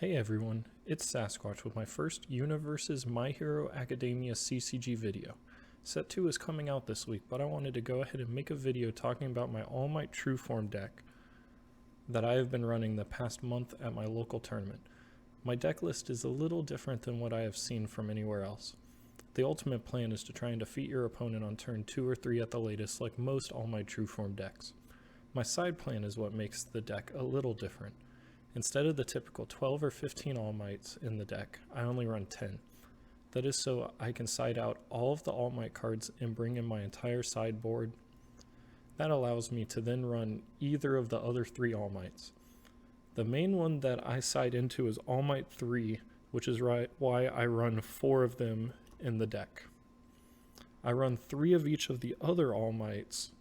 Hey everyone, it's Sasquatch with my first Universus My Hero Academia CCG video. Set 2 is coming out this week, but I wanted to go ahead and make a video talking about my All Might True Form deck that I have been running the past month at my local tournament. My deck list is a little different than what I have seen from anywhere else. The ultimate plan is to try and defeat your opponent on turn 2 or 3 at the latest, like most All Might True Form decks. My side plan is what makes the deck a little different. Instead of the typical 12 or 15 All Mights in the deck, I only run 10. That is so I can side out all of the All Might cards and bring in my entire sideboard. That allows me to then run either of the other 3 All Mights. The main one that I side into is All Might 3, which is why I run 4 of them in the deck. I run 3 of each of the other All Mights,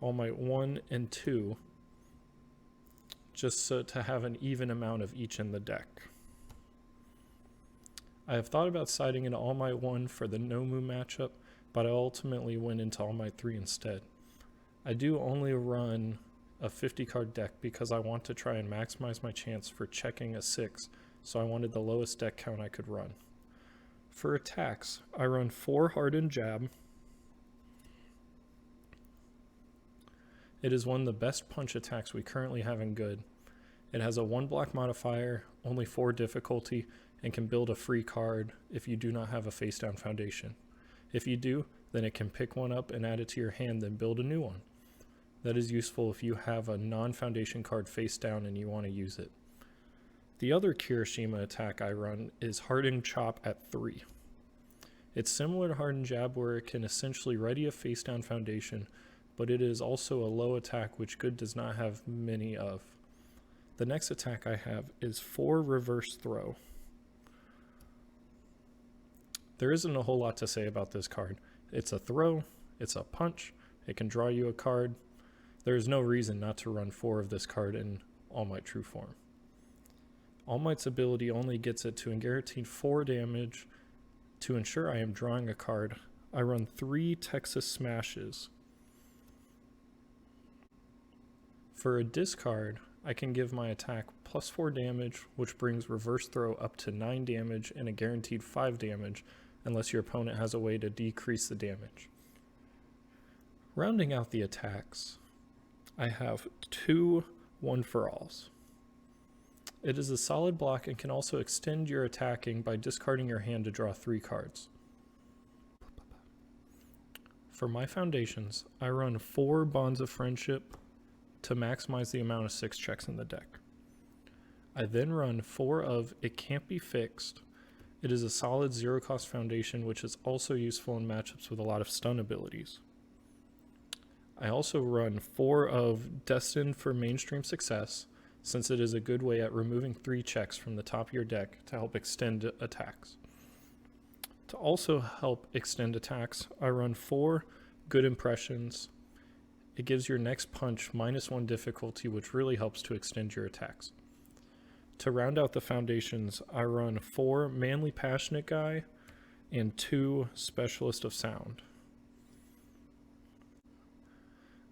All Might 1 and 2, just so to have an even amount of each in the deck. I have thought about siding into All Might 1 for the Nomu matchup, but I ultimately went into All Might 3 instead. I do only run a 50 card deck because I want to try and maximize my chance for checking a 6, so I wanted the lowest deck count I could run. For attacks, I run 4 Hardened Jab. It is one of the best punch attacks we currently have in good. It has a 1 block modifier, only 4 difficulty, and can build a free card if you do not have a face down foundation. If you do, then it can pick one up and add it to your hand, then build a new one. That is useful if you have a non-foundation card face down and you want to use it. The other Kirishima attack I run is Hardened Chop at 3. It's similar to Hardened Jab, where it can essentially ready a face down foundation, but it is also a low attack which good does not have many of. The next attack I have is 4 Reverse Throw. There isn't a whole lot to say about this card. It's a throw, it's a punch, it can draw you a card. There is no reason not to run 4 of this card in All Might True Form. All Might's ability only gets it to a guaranteed 4 damage. To ensure I am drawing a card, I run 3 Texas Smashes. For a discard, I can give my attack plus 4 damage, which brings Reverse Throw up to 9 damage and a guaranteed 5 damage, unless your opponent has a way to decrease the damage. Rounding out the attacks, I have 2 one-for-alls. It is a solid block and can also extend your attacking by discarding your hand to draw 3 cards. For my foundations, I run 4 Bonds of Friendship to maximize the amount of 6 checks in the deck. I then run 4 of It Can't Be Fixed. It is a solid 0-cost foundation, which is also useful in matchups with a lot of stun abilities. I also run 4 of Destined for mainstream success, since it is a good way at removing 3 checks from the top of your deck to help extend attacks. To also help extend attacks, I run 4 Good Impressions. It gives your next punch -1 difficulty, which really helps to extend your attacks. To round out the foundations, I run 4 Manly Passionate Guy and 2 Specialist of Sound.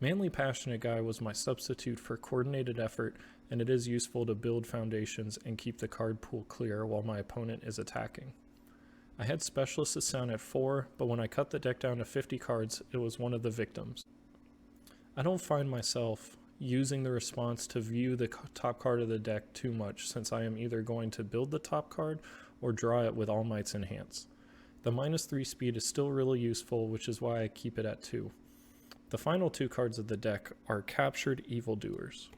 Manly Passionate Guy was my substitute for Coordinated Effort, and it is useful to build foundations and keep the card pool clear while my opponent is attacking. I had Specialist of Sound at 4, but when I cut the deck down to 50 cards, it was one of the victims. I don't find myself using the response to view the top card of the deck too much, since I am either going to build the top card or draw it with All Might's Enhance. The -3 speed is still really useful, which is why I keep it at 2. The final 2 cards of the deck are Captured Evil-Doers.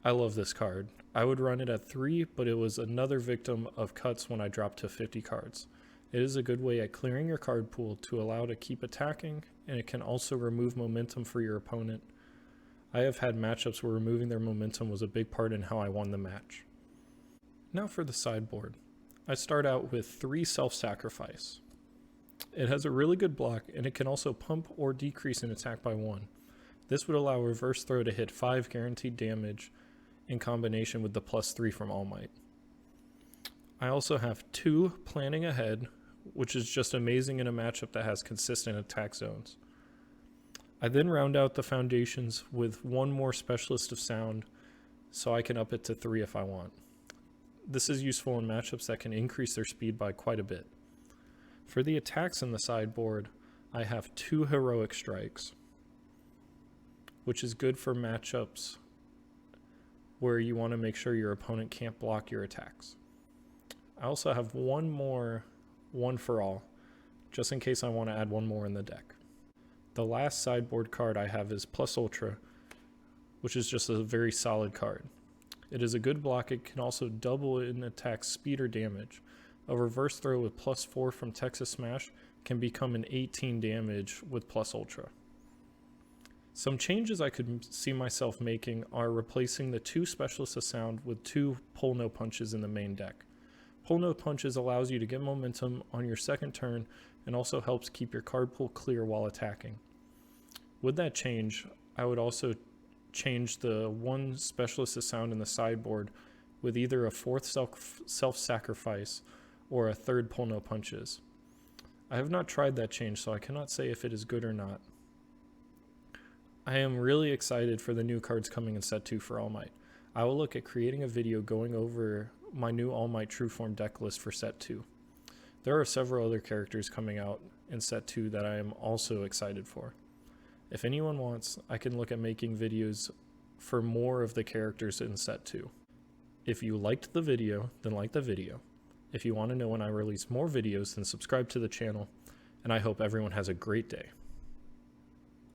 I love this card. I would run it at 3, but it was another victim of cuts when I dropped to 50 cards. It is a good way at clearing your card pool to allow to keep attacking, and it can also remove momentum for your opponent. I have had matchups where removing their momentum was a big part in how I won the match. Now for the sideboard. I start out with 3 Self-Sacrifice. It has a really good block, and it can also pump or decrease an attack by 1. This would allow Reverse Throw to hit 5 guaranteed damage in combination with the +3 from All Might. I also have 2 Planning Ahead, which is just amazing in a matchup that has consistent attack zones. I then round out the foundations with 1 more Specialist of Sound, so I can up it to 3 if I want. This is useful in matchups that can increase their speed by quite a bit. For the attacks in the sideboard, I have 2 heroic strikes, which is good for matchups where you want to make sure your opponent can't block your attacks. I also have one more one for all, just in case I want to add one more in the deck. The last sideboard card I have is Plus Ultra, which is just a very solid card. It is a good block. It can also double in attack speed or damage. A reverse throw with +4 from Texas Smash can become an 18 damage with Plus Ultra. Some changes I could see myself making are replacing the 2 Specialists of Sound with 2 Pull No Punches in the main deck. Pull No Punches allows you to get momentum on your second turn and also helps keep your card pool clear while attacking. With that change, I would also change the 1 Specialist of Sound in the sideboard with either a 4th self-sacrifice or a 3rd Pull No Punches. I have not tried that change, so I cannot say if it is good or not. I am really excited for the new cards coming in Set 2 for All Might. I will look at creating a video going over my new All Might True Form deck list for Set 2. There are several other characters coming out in Set 2 that I am also excited for. If anyone wants, I can look at making videos for more of the characters in Set 2. If you liked the video, then like the video. If you want to know when I release more videos, then subscribe to the channel, and I hope everyone has a great day.